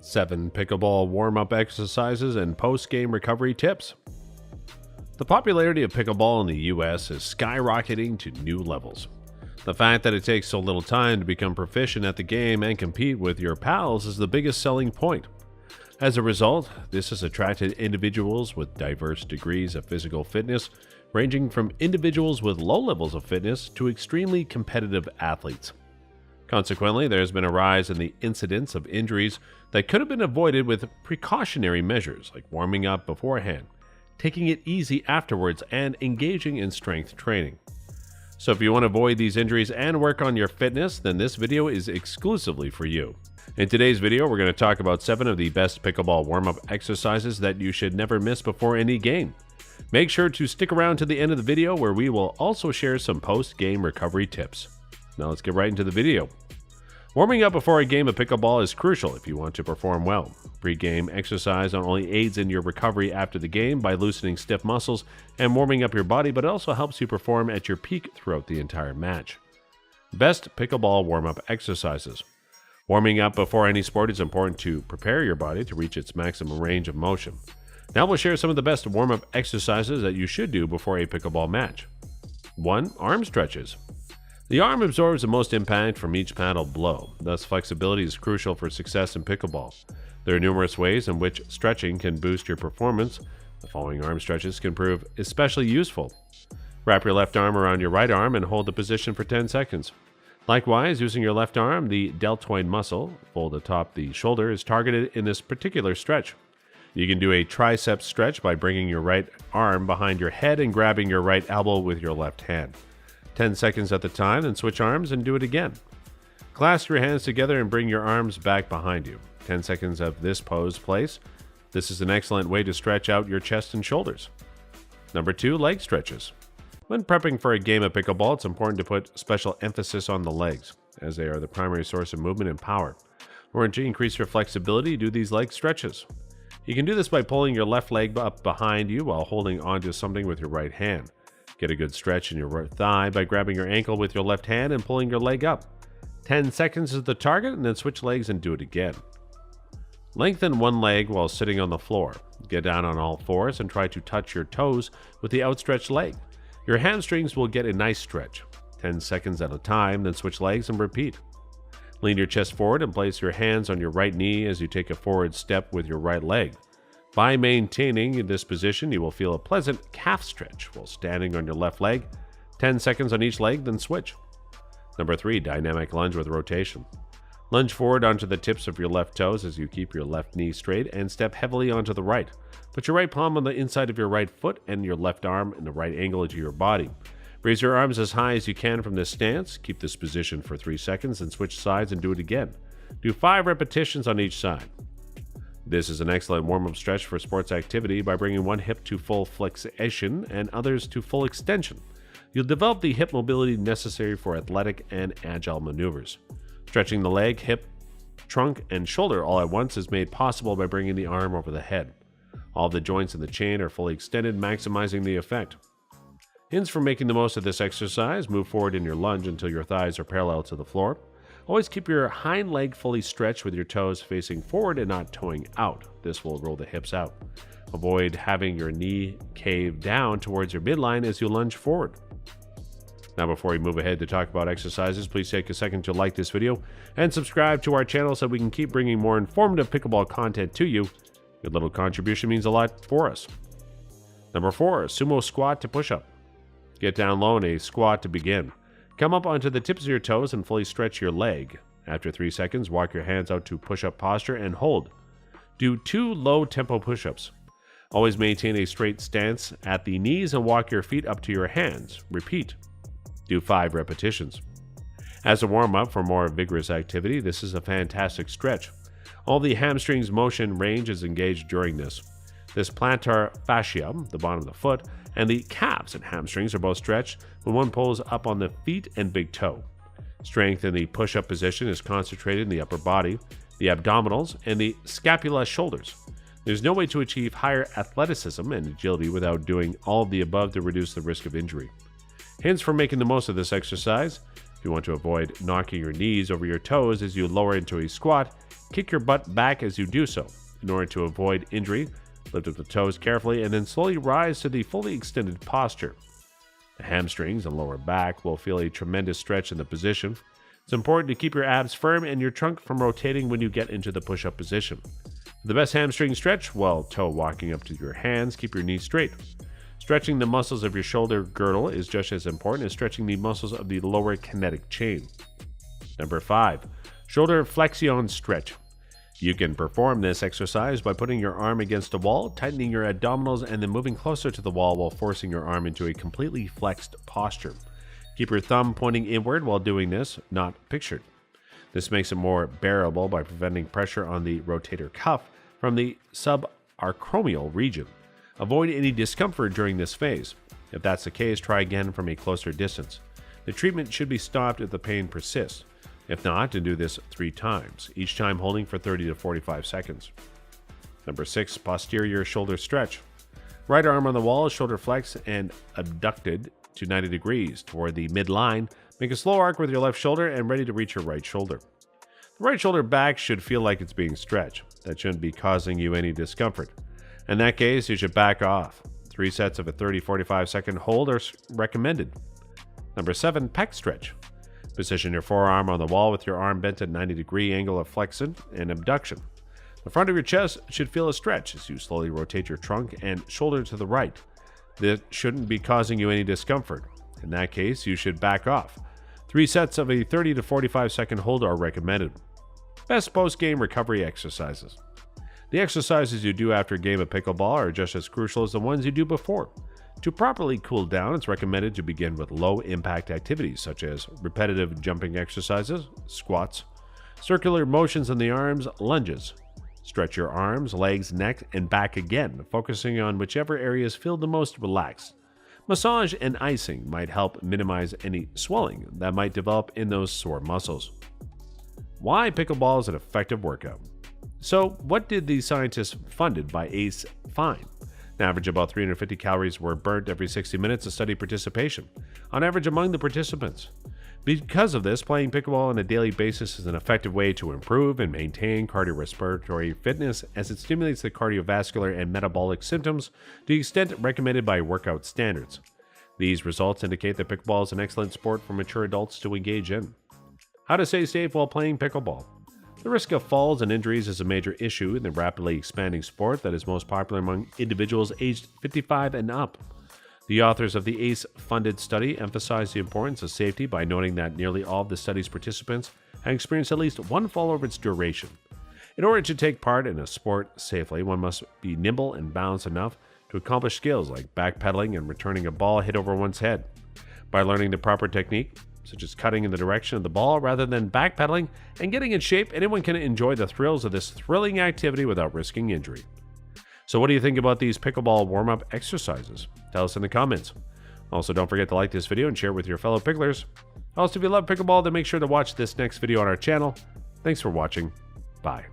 7 pickleball warm-up exercises and post-game recovery tips. The popularity of pickleball in the US is skyrocketing to new levels. The fact that it takes so little time to become proficient at the game and compete with your pals is the biggest selling point. As a result, this has attracted individuals with diverse degrees of physical fitness, ranging from individuals with low levels of fitness to extremely competitive athletes. Consequently, there has been a rise in the incidence of injuries that could have been avoided with precautionary measures like warming up beforehand, taking it easy afterwards, and engaging in strength training. So if you want to avoid these injuries and work on your fitness, then this video is exclusively for you. In today's video, we're going to talk about 7 of the best pickleball warm-up exercises that you should never miss before any game. Make sure to stick around to the end of the video where we will also share some post-game recovery tips. Now let's get right into the video. Warming up before a game of pickleball is crucial if you want to perform well. Pre-game exercise not only aids in your recovery after the game by loosening stiff muscles and warming up your body, but it also helps you perform at your peak throughout the entire match. Best pickleball warm-up exercises. Warming up before any sport is important to prepare your body to reach its maximum range of motion. Now we'll share some of the best warm-up exercises that you should do before a pickleball match. 1. Arm stretches. The arm absorbs the most impact from each paddle blow, thus flexibility is crucial for success in pickleball. There are numerous ways in which stretching can boost your performance. The following arm stretches can prove especially useful. Wrap your left arm around your right arm and hold the position for 10 seconds. Likewise, using your left arm, the deltoid muscle, fold atop the shoulder, is targeted in this particular stretch. You can do a tricep stretch by bringing your right arm behind your head and grabbing your right elbow with your left hand. 10 seconds at the time, then switch arms and do it again. Clasp your hands together and bring your arms back behind you. 10 seconds of this pose place. This is an excellent way to stretch out your chest and shoulders. Number 2, leg stretches. When prepping for a game of pickleball, it's important to put special emphasis on the legs, as they are the primary source of movement and power. In order to increase your flexibility, do these leg stretches. You can do this by pulling your left leg up behind you while holding onto something with your right hand. Get a good stretch in your right thigh by grabbing your ankle with your left hand and pulling your leg up. 10 seconds is the target, and then switch legs and do it again. Lengthen one leg while sitting on the floor. Get down on all fours and try to touch your toes with the outstretched leg. Your hamstrings will get a nice stretch. 10 seconds at a time, then switch legs and repeat. Lean your chest forward and place your hands on your right knee as you take a forward step with your right leg. By maintaining this position, you will feel a pleasant calf stretch while standing on your left leg. 10 seconds on each leg, then switch. Number 3, dynamic lunge with rotation. Lunge forward onto the tips of your left toes as you keep your left knee straight and step heavily onto the right. Put your right palm on the inside of your right foot and your left arm in the right angle to your body. Raise your arms as high as you can from this stance. Keep this position for 3 seconds and switch sides and do it again. Do 5 repetitions on each side. This is an excellent warm-up stretch for sports activity by bringing one hip to full flexion and others to full extension. You'll develop the hip mobility necessary for athletic and agile maneuvers. Stretching the leg, hip, trunk, and shoulder all at once is made possible by bringing the arm over the head. All of the joints in the chain are fully extended, maximizing the effect. Hints for making the most of this exercise: move forward in your lunge until your thighs are parallel to the floor. Always keep your hind leg fully stretched with your toes facing forward and not toeing out. This will roll the hips out. Avoid having your knee cave down towards your midline as you lunge forward. Now before we move ahead to talk about exercises, please take a second to like this video and subscribe to our channel so we can keep bringing more informative pickleball content to you. Your little contribution means a lot for us. Number 4, sumo squat to push-up. Get down low in a squat to begin. Come up onto the tips of your toes and fully stretch your leg. After 3 seconds, walk your hands out to push-up posture and hold. Do 2 low-tempo push-ups. Always maintain a straight stance at the knees and walk your feet up to your hands. Repeat. Do 5 repetitions. As a warm-up for more vigorous activity, this is a fantastic stretch. All the hamstrings motion range is engaged during this. This plantar fascia, the bottom of the foot, and the calves and hamstrings are both stretched when one pulls up on the feet and big toe. Strength in the push-up position is concentrated in the upper body, the abdominals, and the scapula shoulders. There's no way to achieve higher athleticism and agility without doing all of the above to reduce the risk of injury. Hints for making the most of this exercise: if you want to avoid knocking your knees over your toes as you lower into a squat, kick your butt back as you do so. In order to avoid injury, lift up the toes carefully and then slowly rise to the fully extended posture. The hamstrings and lower back will feel a tremendous stretch in the position. It's important to keep your abs firm and your trunk from rotating when you get into the push-up position. For the best hamstring stretch, while toe walking up to your hands, keep your knees straight. Stretching the muscles of your shoulder girdle is just as important as stretching the muscles of the lower kinetic chain. Number 5. Shoulder flexion stretch. You can perform this exercise by putting your arm against a wall, tightening your abdominals, and then moving closer to the wall while forcing your arm into a completely flexed posture. Keep your thumb pointing inward while doing this, not pictured. This makes it more bearable by preventing pressure on the rotator cuff from the subacromial region. Avoid any discomfort during this phase. If that's the case, try again from a closer distance. The treatment should be stopped if the pain persists. If not, to do this 3 times, each time holding for 30 to 45 seconds. Number 6. Posterior shoulder stretch. Right arm on the wall, shoulder flexed and abducted to 90 degrees toward the midline. Make a slow arc with your left shoulder and ready to reach your right shoulder. The right shoulder back should feel like it's being stretched. That shouldn't be causing you any discomfort. In that case, you should back off. 3 sets of a 30-45 second hold are recommended. Number 7. Pec stretch. Position your forearm on the wall with your arm bent at 90-degree angle of flexion and abduction. The front of your chest should feel a stretch as you slowly rotate your trunk and shoulder to the right. This shouldn't be causing you any discomfort. In that case, you should back off. 3 sets of a 30 to 45 second hold are recommended. Best post-game recovery exercises. The exercises you do after a game of pickleball are just as crucial as the ones you do before. To properly cool down, it's recommended to begin with low-impact activities such as repetitive jumping exercises, squats, circular motions in the arms, lunges. Stretch your arms, legs, neck, and back again, focusing on whichever areas feel the most relaxed. Massage and icing might help minimize any swelling that might develop in those sore muscles. Why pickleball is an effective workout? So, what did the scientists funded by ACE find? On average, about 350 calories were burnt every 60 minutes of study participation, on average among the participants. Because of this, playing pickleball on a daily basis is an effective way to improve and maintain cardiorespiratory fitness as it stimulates the cardiovascular and metabolic symptoms to the extent recommended by workout standards. These results indicate that pickleball is an excellent sport for mature adults to engage in. How to stay safe while playing pickleball. The risk of falls and injuries is a major issue in the rapidly expanding sport that is most popular among individuals aged 55 and up. The authors of the ACE-funded study emphasize the importance of safety by noting that nearly all of the study's participants have experienced at least one fall over its duration. In order to take part in a sport safely, one must be nimble and balanced enough to accomplish skills like backpedaling and returning a ball hit over one's head. By learning the proper technique, such as cutting in the direction of the ball rather than backpedaling and getting in shape, anyone can enjoy the thrills of this thrilling activity without risking injury. So what do you think about these pickleball warm-up exercises? Tell us in the comments. Also, don't forget to like this video and share it with your fellow picklers. Also, if you love pickleball, then make sure to watch this next video on our channel. Thanks for watching. Bye.